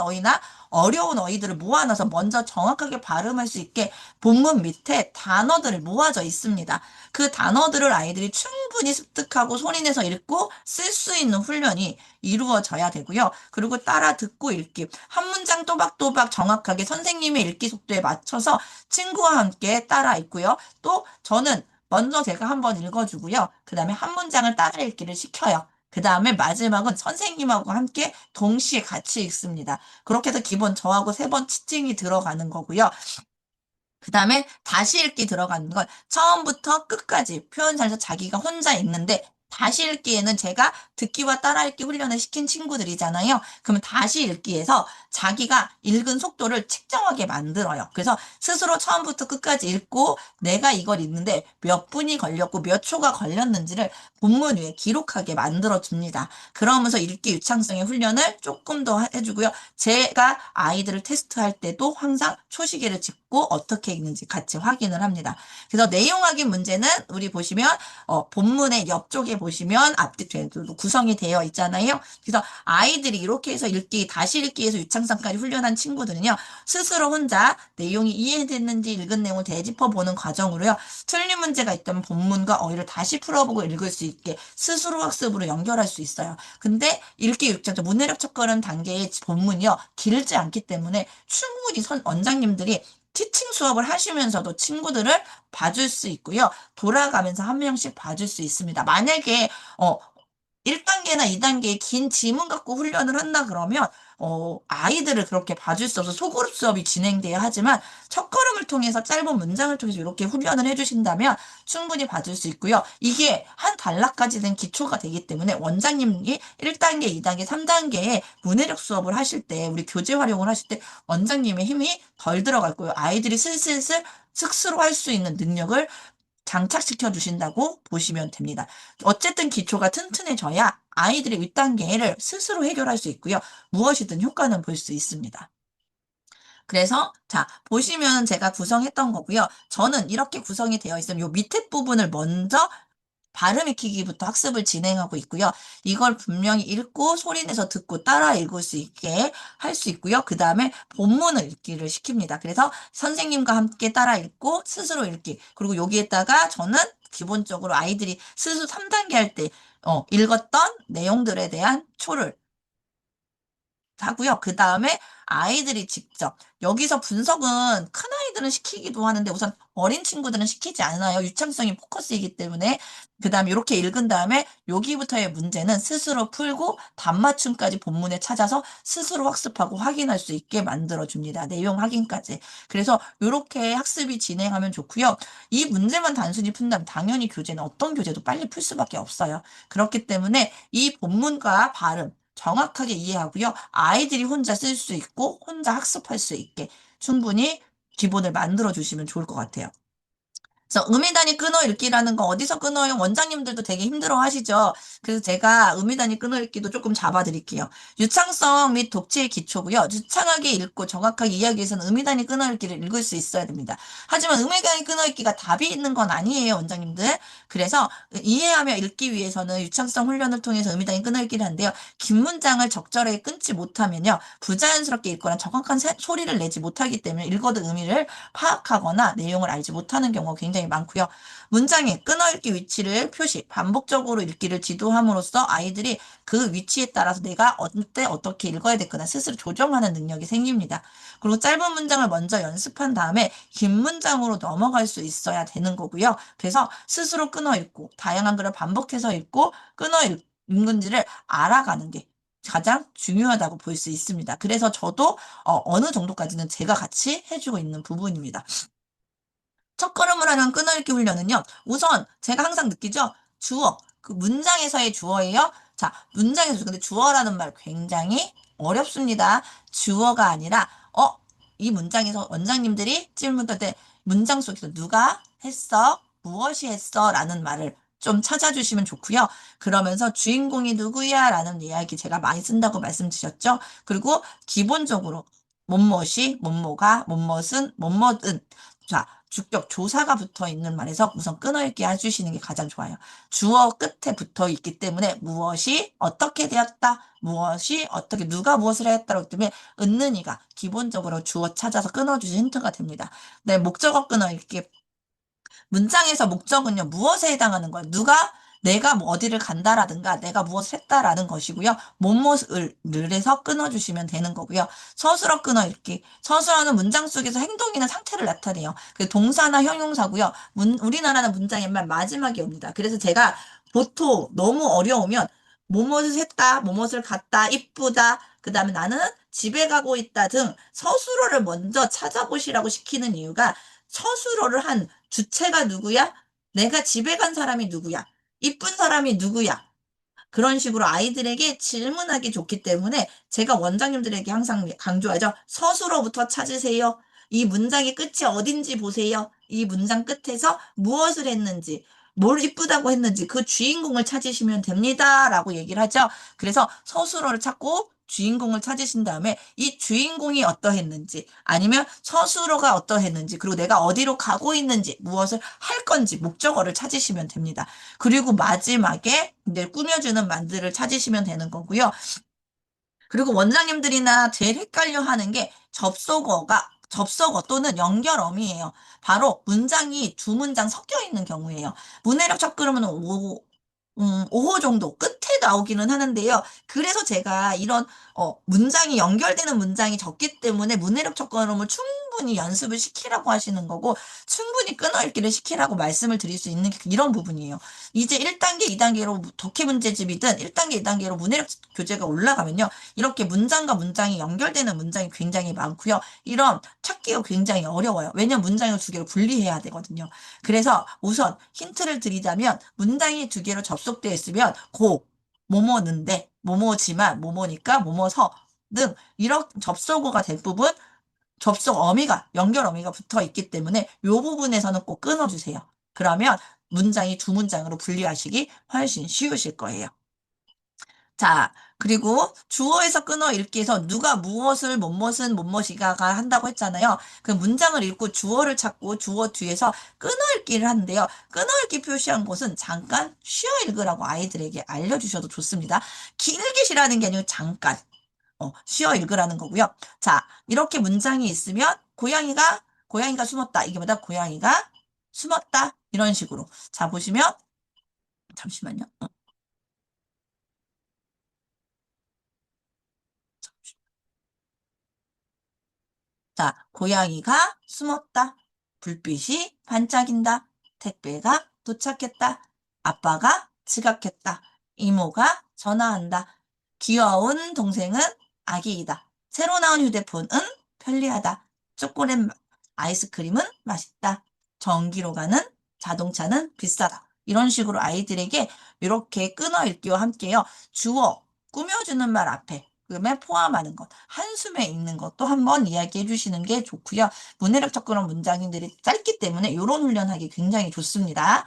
어휘나 어려운 어휘들을 모아놔서 먼저 정확하게 발음할 수 있게 본문 밑에 단어들을 모아져 있습니다. 그 단어들을 아이들이 충분히 습득하고 소리내서 읽고 쓸 수 있는 훈련이 이루어져야 되고요. 그리고 따라 듣고 읽기. 한 문장 또박또박 정확하게 선생님의 읽기 속도에 맞춰서 친구와 함께 따라 읽고요. 또 저는 먼저 제가 한번 읽어주고요. 그 다음에 한 문장을 따라 읽기를 시켜요. 그 다음에 마지막은 선생님하고 함께 동시에 같이 읽습니다. 그렇게 해서 기본 저하고 세 번 치팅이 들어가는 거고요. 그 다음에 다시 읽기 들어가는 건 처음부터 끝까지 표현잘해서 자기가 혼자 읽는데 다시 읽기에는 제가 듣기와 따라 읽기 훈련을 시킨 친구들이잖아요. 그러면 다시 읽기에서 자기가 읽은 속도를 측정하게 만들어요. 그래서 스스로 처음부터 끝까지 읽고 내가 이걸 읽는데 몇 분이 걸렸고 몇 초가 걸렸는지를 본문 위에 기록하게 만들어 줍니다. 그러면서 읽기 유창성의 훈련을 조금 더 해주고요. 제가 아이들을 테스트할 때도 항상 초시계를 짚고 어떻게 읽는지 같이 확인을 합니다. 그래서 내용 확인 문제는 우리 보시면 본문의 옆쪽에 보시면 앞뒤 구성이 되어 있잖아요. 그래서 아이들이 이렇게 해서 다시 읽기에서 유창성까지 훈련한 친구들은요. 스스로 혼자 내용이 이해됐는지 읽은 내용을 되짚어 보는 과정으로요. 틀린 문제가 있다면 본문과 어휘를 다시 풀어보고 읽을 수 있게 스스로 학습으로 연결할 수 있어요. 근데 읽기 육자죠. 문해력 첫걸음 단계의 본문이요. 길지 않기 때문에 충분히 원장님들이 티칭 수업을 하시면서도 친구들을 봐줄 수 있고요. 돌아가면서 한 명씩 봐줄 수 있습니다. 만약에 1단계나 2단계의 긴 지문 갖고 훈련을 한다 그러면 아이들을 그렇게 봐줄 수 없어 소그룹 수업이 진행돼야 하지만 첫걸음을 통해서 짧은 문장을 통해서 이렇게 훈련을 해주신다면 충분히 봐줄 수 있고요. 이게 한 단락까지 된 기초가 되기 때문에 원장님이 1단계, 2단계, 3단계의 문해력 수업을 하실 때 우리 교재 활용을 하실 때 원장님의 힘이 덜 들어갈 거예요. 아이들이 슬슬슬 스스로 할 수 있는 능력을 장착시켜 주신다고 보시면 됩니다. 어쨌든 기초가 튼튼해져야 아이들이 윗단계를 스스로 해결할 수 있고요. 무엇이든 효과는 볼 수 있습니다. 그래서 자 보시면 제가 구성했던 거고요. 저는 이렇게 구성이 되어 있으면 요 밑에 부분을 먼저 발음 익히기부터 학습을 진행하고 있고요. 이걸 분명히 읽고 소리내서 듣고 따라 읽을 수 있게 할 수 있고요. 그 다음에 본문을 읽기를 시킵니다. 그래서 선생님과 함께 따라 읽고 스스로 읽기. 그리고 여기에다가 저는 기본적으로 아이들이 스스로 3단계 할 때 읽었던 내용들에 대한 초를 하고요. 그 다음에 아이들이 직접 여기서 분석은 큰 아이들은 시키기도 하는데 우선 어린 친구들은 시키지 않아요. 유창성이 포커스이기 때문에. 그다음에 이렇게 읽은 다음에 여기부터의 문제는 스스로 풀고 답맞춤까지 본문에 찾아서 스스로 학습하고 확인할 수 있게 만들어 줍니다. 내용 확인까지. 그래서 이렇게 학습이 진행하면 좋고요. 이 문제만 단순히 푼다면 당연히 교재는 어떤 교재도 빨리 풀 수밖에 없어요. 그렇기 때문에 이 본문과 발음 정확하게 이해하고요. 아이들이 혼자 쓸 수 있고 혼자 학습할 수 있게 충분히 기본을 만들어 주시면 좋을 것 같아요. 그래서 음이단위 끊어 읽기라는 거 어디서 끊어요? 원장님들도 되게 힘들어 하시죠? 그래서 제가 음이단위 끊어 읽기도 조금 잡아드릴게요. 유창성 및 독치의 기초고요. 유창하게 읽고 정확하게 이해하기 위해서는 음이단위 끊어 읽기를 읽을 수 있어야 됩니다. 하지만 음이단위 끊어 읽기가 답이 있는 건 아니에요, 원장님들. 그래서 이해하며 읽기 위해서는 유창성 훈련을 통해서 음이단위 끊어 읽기를 하는데요. 긴 문장을 적절하게 끊지 못하면요. 부자연스럽게 읽거나 정확한 소리를 내지 못하기 때문에 읽어도 의미를 파악하거나 내용을 알지 못하는 경우가 굉장히 많고요. 문장의 끊어읽기 위치를 표시, 반복적으로 읽기를 지도함으로써 아이들이 그 위치에 따라서 내가 어때 어떻게 읽어야 됐거나 스스로 조정하는 능력이 생깁니다. 그리고 짧은 문장을 먼저 연습한 다음에 긴 문장으로 넘어갈 수 있어야 되는 거고요. 그래서 스스로 끊어 읽고 다양한 글을 반복해서 읽고 끊어 읽는지를 알아가는 게 가장 중요하다고 볼 수 있습니다. 그래서 저도 어느 정도까지는 제가 같이 해주고 있는 부분입니다. 첫걸음을 하는 끊어읽기 훈련은요. 우선 제가 항상 느끼죠. 주어. 그 문장에서의 주어예요. 자, 문장에서 근데 주어라는 말 굉장히 어렵습니다. 주어가 아니라 이 문장에서 원장님들이 질문할 때 문장 속에서 누가 했어? 무엇이 했어? 라는 말을 좀 찾아주시면 좋고요. 그러면서 주인공이 누구야? 라는 이야기 제가 많이 쓴다고 말씀드렸죠. 그리고 기본적으로 뭐뭇이, 뭐뭐가, 뭐뭇은, 뭐뭇은 자, 주격 조사가 붙어 있는 말에서 우선 끊어읽기 해주시는 게 가장 좋아요. 주어 끝에 붙어 있기 때문에 무엇이 어떻게 되었다, 무엇이 어떻게 누가 무엇을 했다고 때문에 은는 이가 기본적으로 주어 찾아서 끊어주신 힌트가 됩니다. 네, 목적어 끊어읽기 문장에서 목적은요, 무엇에 해당하는 거예요? 내가 뭐 어디를 간다라든가, 내가 무엇을 했다라는 것이고요. 뭐뭐를 해서 끊어주시면 되는 거고요. 서술어 끊어읽기. 서술어는 문장 속에서 행동이나 상태를 나타내요. 그 동사나 형용사고요. 우리나라는 문장의 맨 마지막에 옵니다. 그래서 제가 보통 너무 어려우면 뭐뭇을 했다, 뭐뭇을 갔다, 이쁘다, 그 다음에 나는 집에 가고 있다 등 서술어를 먼저 찾아보시라고 시키는 이유가 서술어를 한 주체가 누구야? 내가 집에 간 사람이 누구야? 이쁜 사람이 누구야? 그런 식으로 아이들에게 질문하기 좋기 때문에 제가 원장님들에게 항상 강조하죠. 서술어부터 찾으세요. 이 문장의 끝이 어딘지 보세요. 이 문장 끝에서 무엇을 했는지, 뭘 이쁘다고 했는지 그 주인공을 찾으시면 됩니다. 라고 얘기를 하죠. 그래서 서술어를 찾고 주인공을 찾으신 다음에 이 주인공이 어떠했는지 아니면 서술어가 어떠했는지 그리고 내가 어디로 가고 있는지 무엇을 할 건지 목적어를 찾으시면 됩니다. 그리고 마지막에 이제 꾸며주는 만들을 찾으시면 되는 거고요. 그리고 원장님들이나 제일 헷갈려 하는 게 접속어 또는 연결어미예요. 바로 문장이 두 문장 섞여 있는 경우예요. 문해력 첫걸음은 5호 정도 끝에 나오기는 하는데요. 그래서 제가 이런 문장이 연결되는 문장이 적기 때문에 문해력 첫걸음을 충분히 연습을 시키라고 하시는 거고 충분히 끊어읽기를 시키라고 말씀을 드릴 수 있는 게 이런 부분이에요. 이제 1단계, 2단계로 독해 문제집이든 1단계, 2단계로 문해력 교재가 올라가면요. 이렇게 문장과 문장이 연결되는 문장이 굉장히 많고요. 이런 찾기가 굉장히 어려워요. 왜냐면 문장을 두 개로 분리해야 되거든요. 그래서 우선 힌트를 드리자면 문장이 두 개로 접속되어 있으면 뭐뭐는데 뭐뭐지만 뭐뭐니까 뭐뭐서 등 이런 접속어가 대부분 접속 어미가 연결 어미가 붙어 있기 때문에 이 부분에서는 꼭 끊어주세요. 그러면 문장이 두 문장으로 분리하시기 훨씬 쉬우실 거예요. 자, 그리고 주어에서 끊어 읽기에서 누가 무엇을 뭐뭇은 뭐뭇이가가 한다고 했잖아요. 그 문장을 읽고 주어를 찾고 주어 뒤에서 끊어 읽기를 하는데요. 끊어 읽기 표시한 곳은 잠깐 쉬어 읽으라고 아이들에게 알려주셔도 좋습니다. 길게 쉬라는 게 아니고 잠깐 쉬어 읽으라는 거고요. 자, 이렇게 문장이 있으면 고양이가 숨었다. 이게 뭐다? 고양이가 숨었다. 이런 식으로. 자, 보시면 잠시만요. 자, 고양이가 숨었다. 불빛이 반짝인다. 택배가 도착했다. 아빠가 지각했다. 이모가 전화한다. 귀여운 동생은 아기이다. 새로 나온 휴대폰은 편리하다. 초콜릿, 아이스크림은 맛있다. 전기로 가는 자동차는 비싸다. 이런 식으로 아이들에게 이렇게 끊어 읽기와 함께요. 주어, 꾸며주는 말 앞에 그다음에 포함하는 것, 한숨에 읽는 것도 한번 이야기해 주시는 게 좋고요. 문해력 접근형 문장들이 짧기 때문에 이런 훈련하기 굉장히 좋습니다.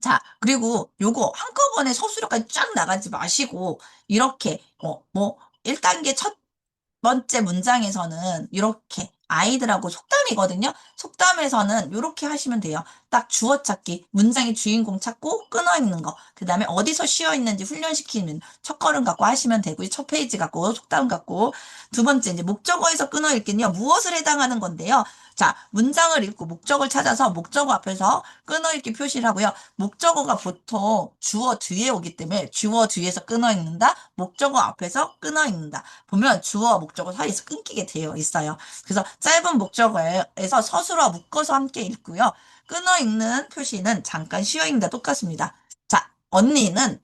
자, 그리고 요거 한꺼번에 서술어까지 쫙 나가지 마시고 이렇게 뭐 1단계 첫 번째 문장에서는 이렇게 아이들하고 속담이거든요. 속담에서는 이렇게 하시면 돼요. 딱 주어 찾기, 문장의 주인공 찾고 끊어 있는 거. 그 다음에 어디서 쉬어 있는지 훈련시키는 첫걸음 갖고 하시면 되고요. 첫 페이지 갖고 속담 갖고 두 번째 이제 목적어에서 끊어 읽기는요. 무엇을 해당하는 건데요. 자, 문장을 읽고 목적을 찾아서 목적어 앞에서 끊어 읽기 표시를 하고요. 목적어가 보통 주어 뒤에 오기 때문에 주어 뒤에서 끊어 읽는다. 목적어 앞에서 끊어 읽는다. 보면 주어와 목적어 사이에서 끊기게 되어 있어요. 그래서 짧은 목적어에서 서술어 묶어서 함께 읽고요. 끊어 읽는 표시는 잠깐 쉬어 읽는다 똑같습니다. 자, 언니는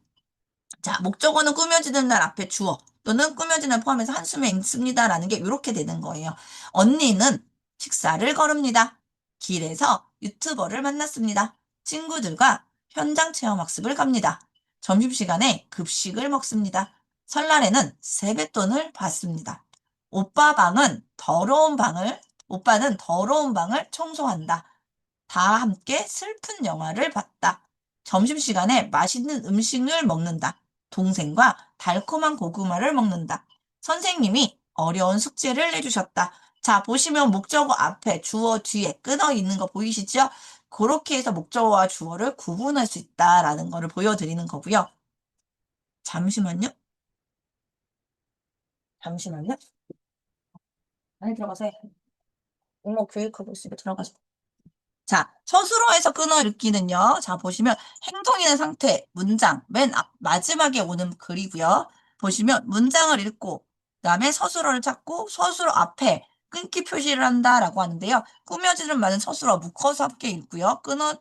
자, 목적어는 꾸며지는 날 앞에 주어 또는 꾸며지는 날 포함해서 한숨에 읽습니다라는 게 이렇게 되는 거예요. 언니는 식사를 거릅니다. 길에서 유튜버를 만났습니다. 친구들과 현장 체험 학습을 갑니다. 점심시간에 급식을 먹습니다. 설날에는 세뱃돈을 받습니다. 오빠는 더러운 방을 청소한다. 다 함께 슬픈 영화를 봤다. 점심시간에 맛있는 음식을 먹는다. 동생과 달콤한 고구마를 먹는다. 선생님이 어려운 숙제를 내주셨다. 자, 보시면 목적어 앞에 주어 뒤에 끊어 있는 거 보이시죠? 그렇게 해서 목적어와 주어를 구분할 수 있다라는 거를 보여드리는 거고요. 잠시만요. 잠시만요. 안에 들어가세요. 이모 교육하고 있으니까 들어가세요. 자, 서술어에서 끊어 읽기는요. 자, 보시면 행동이나 상태, 문장, 맨 마지막에 오는 글이고요. 보시면 문장을 읽고, 그다음에 서술어를 찾고, 서술어 앞에 끊기 표시를 한다라고 하는데요. 꾸며지는 말은 서술어 묶어서 함께 읽고요.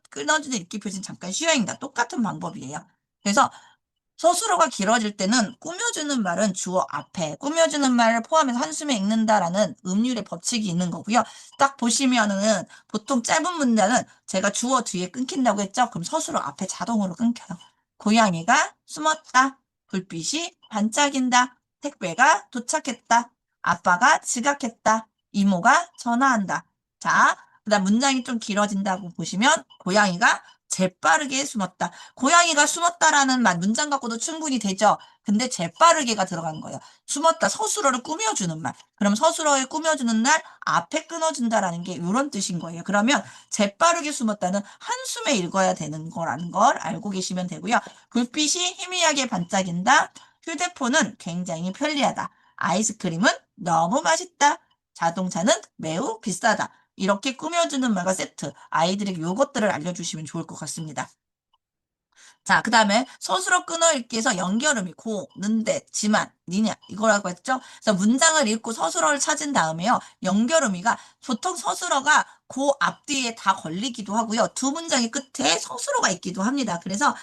끊어지는 읽기 표시는 잠깐 쉬어 읽는다. 똑같은 방법이에요. 그래서 서술어가 길어질 때는 꾸며주는 말은 주어 앞에 꾸며주는 말을 포함해서 한숨에 읽는다라는 음률의 법칙이 있는 거고요. 딱 보시면은 보통 짧은 문장은 제가 주어 뒤에 끊긴다고 했죠. 그럼 서술어 앞에 자동으로 끊겨요. 고양이가 숨었다. 불빛이 반짝인다. 택배가 도착했다. 아빠가 지각했다. 이모가 전화한다. 자, 그다음 문장이 좀 길어진다고 보시면 고양이가 재빠르게 숨었다. 고양이가 숨었다라는 문장 갖고도 충분히 되죠. 근데 재빠르게가 들어간 거예요. 숨었다. 서술어를 꾸며주는 말. 그럼 서술어를 꾸며주는 날 앞에 끊어준다라는 게 이런 뜻인 거예요. 그러면 재빠르게 숨었다는 한숨에 읽어야 되는 거라는 걸 알고 계시면 되고요. 불빛이 희미하게 반짝인다. 휴대폰은 굉장히 편리하다. 아이스크림은 너무 맛있다. 자동차는 매우 비싸다. 이렇게 꾸며주는 말과 세트. 아이들에게 요것들을 알려주시면 좋을 것 같습니다. 자, 그 다음에 서술어 끊어읽기에서 연결음이 고, 는데, 지만, 니냐 이거라고 했죠? 그래서 문장을 읽고 서술어를 찾은 다음에요. 연결음이가 보통 서술어가 고 앞뒤에 다 걸리기도 하고요. 두 문장의 끝에 서술어가 있기도 합니다. 그래서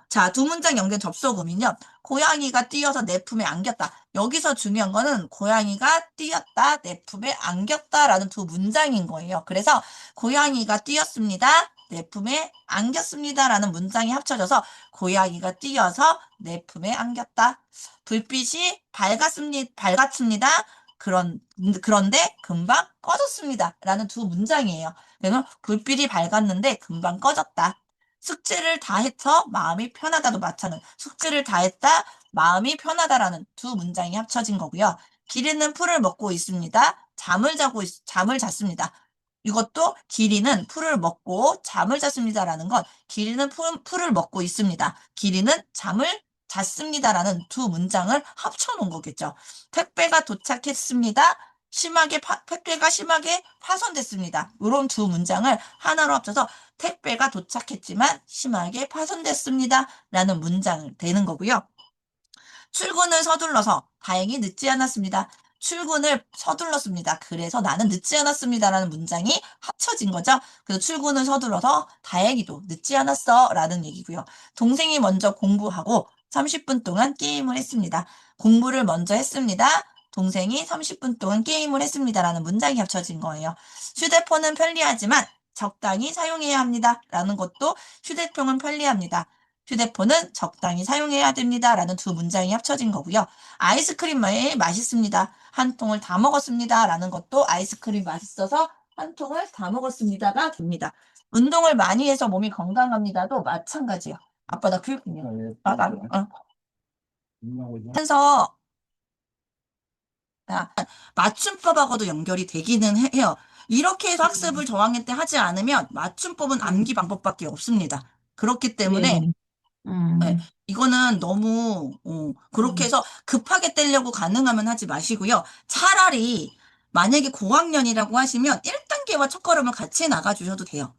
자, 두 문장 연결 접속음은요. 고양이가 뛰어서 내 품에 안겼다. 여기서 중요한 거는 고양이가 뛰었다, 내 품에 안겼다라는 두 문장인 거예요. 그래서 고양이가 뛰었습니다. 내 품에 안겼습니다라는 문장이 합쳐져서 고양이가 뛰어서 내 품에 안겼다. 불빛이 밝았습니다. 그런데 금방 꺼졌습니다. 라는 두 문장이에요. 그러면 불빛이 밝았는데 금방 꺼졌다. 숙제를 다 해서 마음이 편하다도 마찬가지. 숙제를 다 했다, 마음이 편하다라는 두 문장이 합쳐진 거고요. 기린은 풀을 먹고 있습니다. 잠을 잤습니다. 이것도 기린은 풀을 먹고 잠을 잤습니다라는 건 기린은 풀을 먹고 있습니다. 기린은 잠을 잤습니다라는 두 문장을 합쳐놓은 거겠죠. 택배가 도착했습니다. 택배가 심하게 파손됐습니다. 이런 두 문장을 하나로 합쳐서 택배가 도착했지만 심하게 파손됐습니다. 라는 문장을 되는 거고요. 출근을 서둘러서 다행히 늦지 않았습니다. 출근을 서둘렀습니다. 그래서 나는 늦지 않았습니다라는 문장이 합쳐진 거죠. 그래서 출근을 서둘러서 다행히도 늦지 않았어라는 얘기고요. 동생이 먼저 공부하고 30분 동안 게임을 했습니다. 공부를 먼저 했습니다. 동생이 30분 동안 게임을 했습니다라는 문장이 합쳐진 거예요. 휴대폰은 편리하지만 적당히 사용해야 합니다. 라는 것도 휴대폰은 편리합니다. 휴대폰은 적당히 사용해야 됩니다. 라는 두 문장이 합쳐진 거고요. 아이스크림이 맛있습니다. 한 통을 다 먹었습니다. 라는 것도 아이스크림 맛있어서 한 통을 다 먹었습니다가 됩니다. 운동을 많이 해서 몸이 건강합니다도 마찬가지예요. 아빠 나 교육이냐? 그래서 맞춤법하고도 연결이 되기는 해요. 이렇게 해서 학습을 저학년 때 하지 않으면 맞춤법은 암기 방법밖에 없습니다. 그렇기 때문에 네. 네, 음, 이거는 너무 그렇게 음, 해서 급하게 떼려고 가능하면 하지 마시고요. 차라리 만약에 고학년이라고 하시면 1단계와 첫걸음을 같이 나가주셔도 돼요.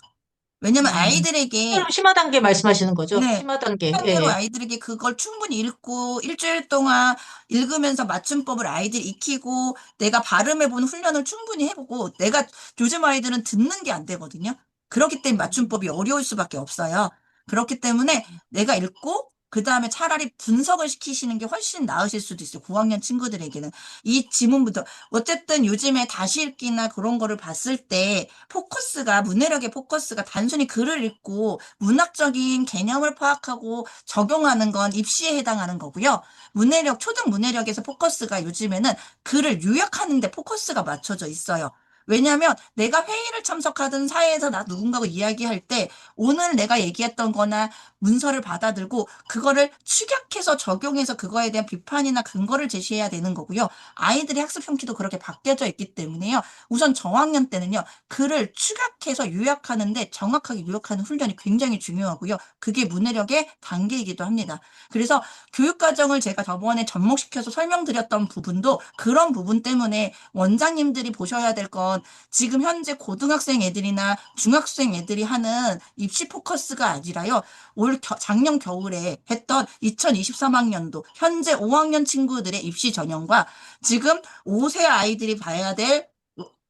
왜냐면 음. 아이들에게 심화 단계 말씀하시는 거죠? 네. 심화 단계. 단계로 예. 아이들에게 그걸 충분히 읽고 일주일 동안 읽으면서 맞춤법을 아이들이 익히고 내가 발음해보는 훈련을 충분히 해보고 내가 요즘 아이들은 듣는 게 안 되거든요. 그렇기 때문에 맞춤법이 어려울 수밖에 없어요. 그렇기 때문에 내가 읽고 그 다음에 차라리 분석을 시키시는 게 훨씬 나으실 수도 있어요. 고학년 친구들에게는. 이 지문부터. 어쨌든 요즘에 다시 읽기나 그런 거를 봤을 때 포커스가, 문해력의 포커스가 단순히 글을 읽고 문학적인 개념을 파악하고 적용하는 건 입시에 해당하는 거고요. 문해력, 초등 문해력에서 포커스가 요즘에는 글을 요약하는 데 포커스가 맞춰져 있어요. 왜냐하면 내가 회의를 참석하든 사회에서 나 누군가가 이야기할 때 오늘 내가 얘기했던 거나 문서를 받아들고 그거를 축약해서 적용해서 그거에 대한 비판이나 근거를 제시해야 되는 거고요. 아이들의 학습 형태도 그렇게 바뀌어져 있기 때문에요. 우선 저학년 때는요. 글을 축약해서 요약하는데 정확하게 요약하는 훈련이 굉장히 중요하고요. 그게 문해력의 단계이기도 합니다. 그래서 교육과정을 제가 저번에 접목시켜서 설명드렸던 부분도 그런 부분 때문에 원장님들이 보셔야 될 건 지금 현재 고등학생 애들이나 중학생 애들이 하는 입시 포커스가 아니라요. 작년 겨울에 했던 2023학년도 현재 5학년 친구들의 입시 전형과 지금 5세 아이들이 봐야 될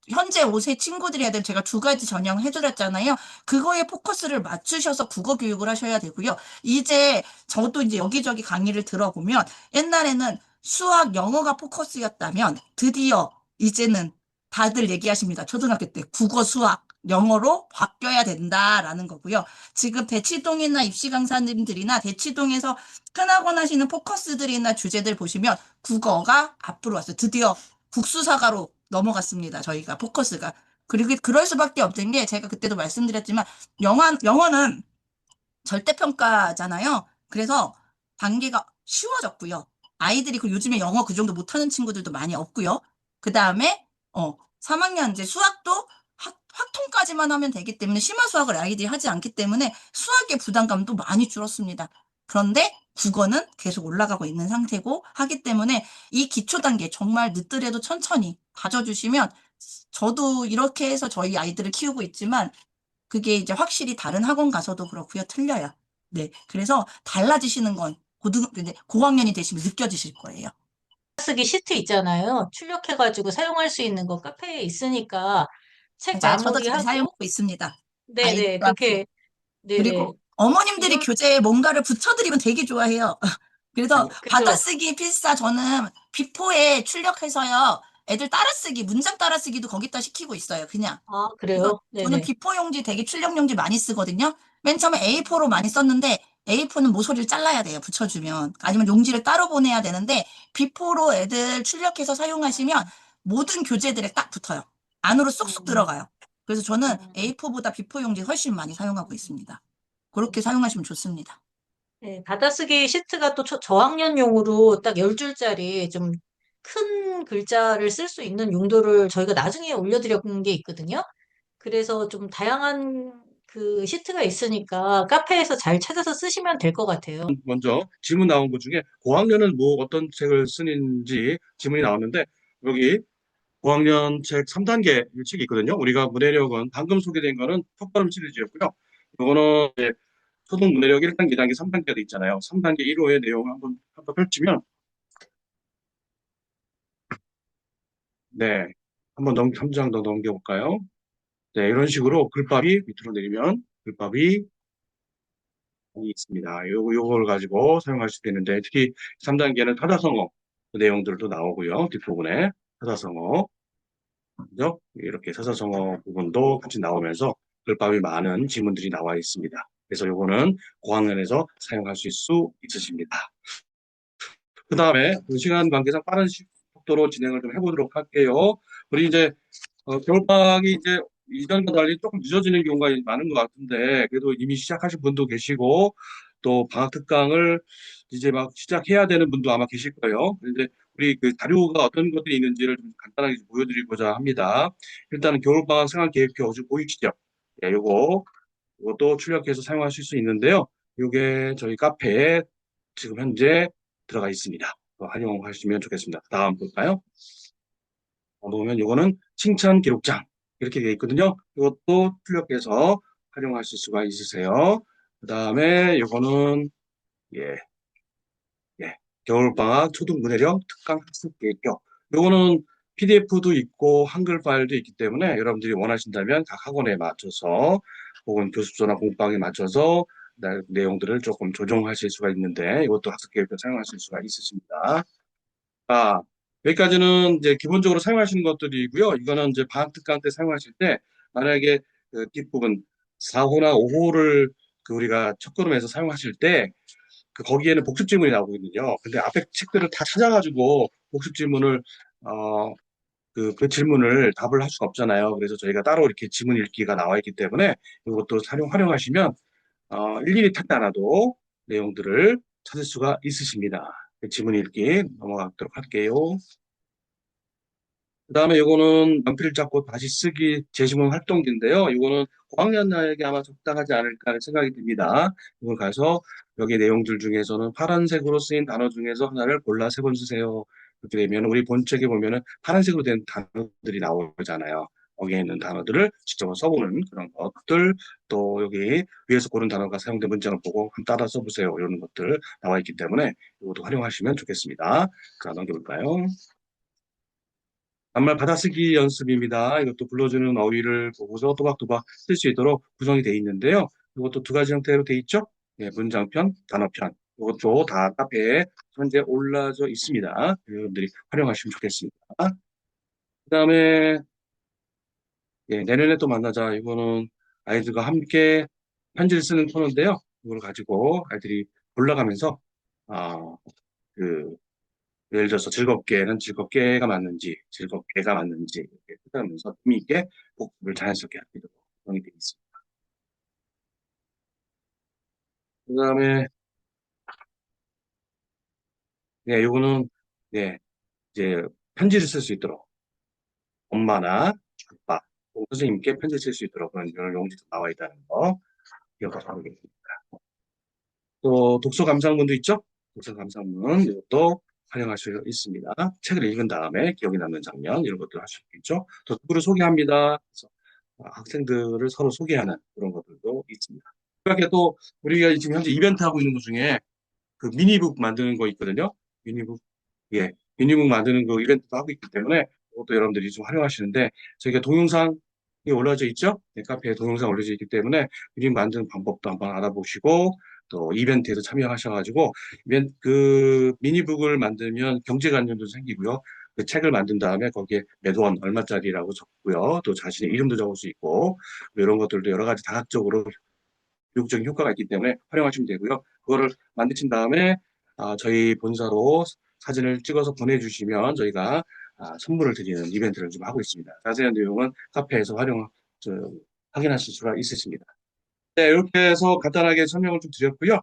현재 5세 친구들이 해야 될 제가 두 가지 전형 해드렸잖아요. 그거에 포커스를 맞추셔서 국어 교육을 하셔야 되고요. 이제 저도 이제 여기저기 강의를 들어보면 옛날에는 수학, 영어가 포커스였다면 드디어 이제는 다들 얘기하십니다. 초등학교 때 국어, 수학, 영어로 바뀌어야 된다라는 거고요. 지금 대치동이나 입시 강사님들이나 대치동에서 흔하곤 하시는 포커스들이나 주제들 보시면 국어가 앞으로 왔어요. 드디어 국수사과로 넘어갔습니다. 저희가 포커스가. 그리고 그럴 수밖에 없던 게 제가 그때도 말씀드렸지만 영어는 절대평가잖아요. 그래서 단계가 쉬워졌고요. 아이들이 그 요즘에 영어 그 정도 못하는 친구들도 많이 없고요. 그 다음에 3학년 이제 수학도 확통까지만 하면 되기 때문에 심화 수학을 아이들이 하지 않기 때문에 수학의 부담감도 많이 줄었습니다. 그런데 국어는 계속 올라가고 있는 상태고 하기 때문에 이 기초 단계 정말 늦더라도 천천히 가져주시면 저도 이렇게 해서 저희 아이들을 키우고 있지만 그게 이제 확실히 다른 학원 가서도 그렇고요. 틀려요. 네. 그래서 달라지시는 건 이제 고학년이 되시면 느껴지실 거예요. 쓰기 시트 있잖아요. 출력해가지고 사용할 수 있는 거 카페에 있으니까 책 맞아요. 저도 잘 마무리하고, 사용하고 있습니다. 네네, 아이들과 함께. 그렇게, 네네. 그리고 어머님들이 이런, 교재에 뭔가를 붙여드리면 되게 좋아해요. 그래서 그죠. 받아쓰기 필사 저는 비포에 출력해서요. 애들 따라쓰기, 문장 따라쓰기도 거기다 시키고 있어요. 그냥. 아, 그래서 그래요? 저는 네네. 비포 용지 되게 출력 용지 많이 쓰거든요. 맨 처음에 A4로 많이 썼는데 A4는 모서리를 잘라야 돼요. 붙여주면. 아니면 용지를 따로 보내야 되는데 비포로 애들 출력해서 사용하시면 모든 교재들에 딱 붙어요. 안으로 쏙쏙 음, 들어가요. 그래서 저는 음. A4보다 비포 용지 훨씬 많이 사용하고 있습니다. 그렇게 사용하시면 좋습니다. 네, 받아쓰기 시트가 또 저학년용으로 딱 10줄짜리 좀 큰 글자를 쓸 수 있는 용도를 저희가 나중에 올려드렸는 게 있거든요. 그래서 좀 다양한 그 시트가 있으니까 카페에서 잘 찾아서 쓰시면 될 것 같아요. 먼저 질문 나온 것 중에 고학년은 뭐 어떤 책을 쓰는지 질문이 나왔는데 여기 고학년 책 3단계 책이 있거든요. 우리가 문해력은 방금 소개된 거는 첫걸음 시리즈였고요. 이거는 이제 초등 문해력 1단계, 2단계, 3단계도 있잖아요. 3단계 1호의 내용을 한번 펼치면 네. 한 장 더 넘겨볼까요? 네, 이런 식으로 글밥이 밑으로 내리면 글밥이 있습니다. 요걸 가지고 사용할 수도 있는데, 특히 3단계는 타다성어 그 내용들도 나오고요. 뒷부분에 타다성어, 그죠? 이렇게 사사성어 부분도 같이 나오면서 글밥이 많은 지문들이 나와 있습니다. 그래서 요거는 고학년에서 사용할 수 있으십니다. 그 다음에 시간 관계상 빠른 속도로 진행을 좀 해보도록 할게요. 우리 이제 겨울방학이 이제 이전과 달리 조금 늦어지는 경우가 많은 것 같은데, 그래도 이미 시작하신 분도 계시고, 또 방학 특강을 이제 막 시작해야 되는 분도 아마 계실 거예요. 그런데 우리 그 자료가 어떤 것들이 있는지를 좀 간단하게 보여드리고자 합니다. 일단은 겨울방학 생활계획표 좀 보이시죠? 네, 요것도 출력해서 사용하실 수 있는데요. 요게 저희 카페에 지금 현재 들어가 있습니다. 활용하시면 좋겠습니다. 다음 볼까요? 보면 이거는 칭찬 기록장 이렇게 되어 있거든요. 이것도 출력해서 활용하실 수가 있으세요. 그 다음에 이거는 예, 예, 겨울방학 초등문해력 특강 학습 계획표. 이거는 PDF도 있고 한글 파일도 있기 때문에 여러분들이 원하신다면 각 학원에 맞춰서 혹은 교습소나 공방에 맞춰서 내용들을 조금 조정하실 수가 있는데 이것도 학습 계획표 사용하실 수가 있으십니다. 아, 여기까지는 이제 기본적으로 사용하시는 것들이고요. 이거는 이제 방학 특강 때 사용하실 때 만약에 그 뒷부분 4호나 5호를 그 우리가 첫걸음에서 사용하실 때 그 거기에는 복습 질문이 나오거든요. 근데 앞에 책들을 다 찾아가지고 복습 질문을 그 질문을 답을 할 수가 없잖아요. 그래서 저희가 따로 이렇게 지문 읽기가 나와 있기 때문에 이것도 활용하시면 일일이 찾지 않아도 내용들을 찾을 수가 있으십니다. 지문 읽기 넘어가도록 할게요. 그 다음에 이거는 연필 잡고 다시 쓰기 제시문 활동지인데요. 이거는 고학년 나에게 아마 적당하지 않을까 하는 생각이 듭니다. 이걸 가서 여기 내용들 중에서는 파란색으로 쓰인 단어 중에서 하나를 골라 세 번 쓰세요. 그렇게 되면 우리 본책에 보면은 파란색으로 된 단어들이 나오잖아요. 거기에 있는 단어들을 직접 써보는 그런 것들, 또 여기 위에서 고른 단어가 사용된 문장을 보고 한번 따라 써보세요. 이런 것들 나와 있기 때문에 이것도 활용하시면 좋겠습니다. 자, 넘겨볼까요? 반말 받아쓰기 연습입니다. 이것도 불러주는 어휘를 보고서 또박또박 쓸 수 있도록 구성이 되어 있는데요. 이것도 두 가지 형태로 되어 있죠. 네, 문장편, 단어편. 이것도 다 카페에 현재 올라져 있습니다. 여러분들이 활용하시면 좋겠습니다. 그 다음에 내년에 또 만나자. 이거는 아이들과 함께 편지를 쓰는 코너인데요. 이걸 가지고 아이들이 골라가면서 아, 그 예를 들어서 즐겁게는 즐겁게가 맞는지, 즐겁게가 맞는지, 이렇게 찾아가면서 의미있게 복습을 자연스럽게 하도록 구성이 되어 있습니다. 그 다음에, 요거는, 네, 이제 편지를 쓸 수 있도록, 엄마나 아빠, 혹은 선생님께 편지를 쓸 수 있도록 그런 용지도 나와 있다는 거 기억하시면 되겠습니다. 또, 독서 감상문도 있죠? 독서 감상문, 이것도 활용할 수 있습니다. 책을 읽은 다음에 기억에 남는 장면, 이런 것들 을 할 수 있겠죠? 또 누구를 소개합니다. 그래서 학생들을 서로 소개하는 그런 것들도 있습니다. 그렇게 또 우리가 지금 현재 이벤트 하고 있는 것 중에 그 미니북 만드는 거 있거든요. 미니북, 미니북 만드는 거 이벤트도 하고 있기 때문에 그것도 여러분들이 좀 활용하시는데 저희가 동영상이 올라져 있죠? 네, 카페에 동영상 올려져 있기 때문에 미니북 만드는 방법도 한번 알아보시고 또 이벤트에도 참여하셔가지고 그 미니북을 만들면 경제관념도 생기고요. 그 책을 만든 다음에 거기에 몇 원, 얼마짜리라고 적고요. 또 자신의 이름도 적을 수 있고 이런 것들도 여러 가지 다각적으로 교육적인 효과가 있기 때문에 활용하시면 되고요. 그거를 만드신 다음에 저희 본사로 사진을 찍어서 보내주시면 저희가 선물을 드리는 이벤트를 좀 하고 있습니다. 자세한 내용은 카페에서 확인하실 수가 있으십니다. 네, 이렇게 해서 간단하게 설명을 좀 드렸고요.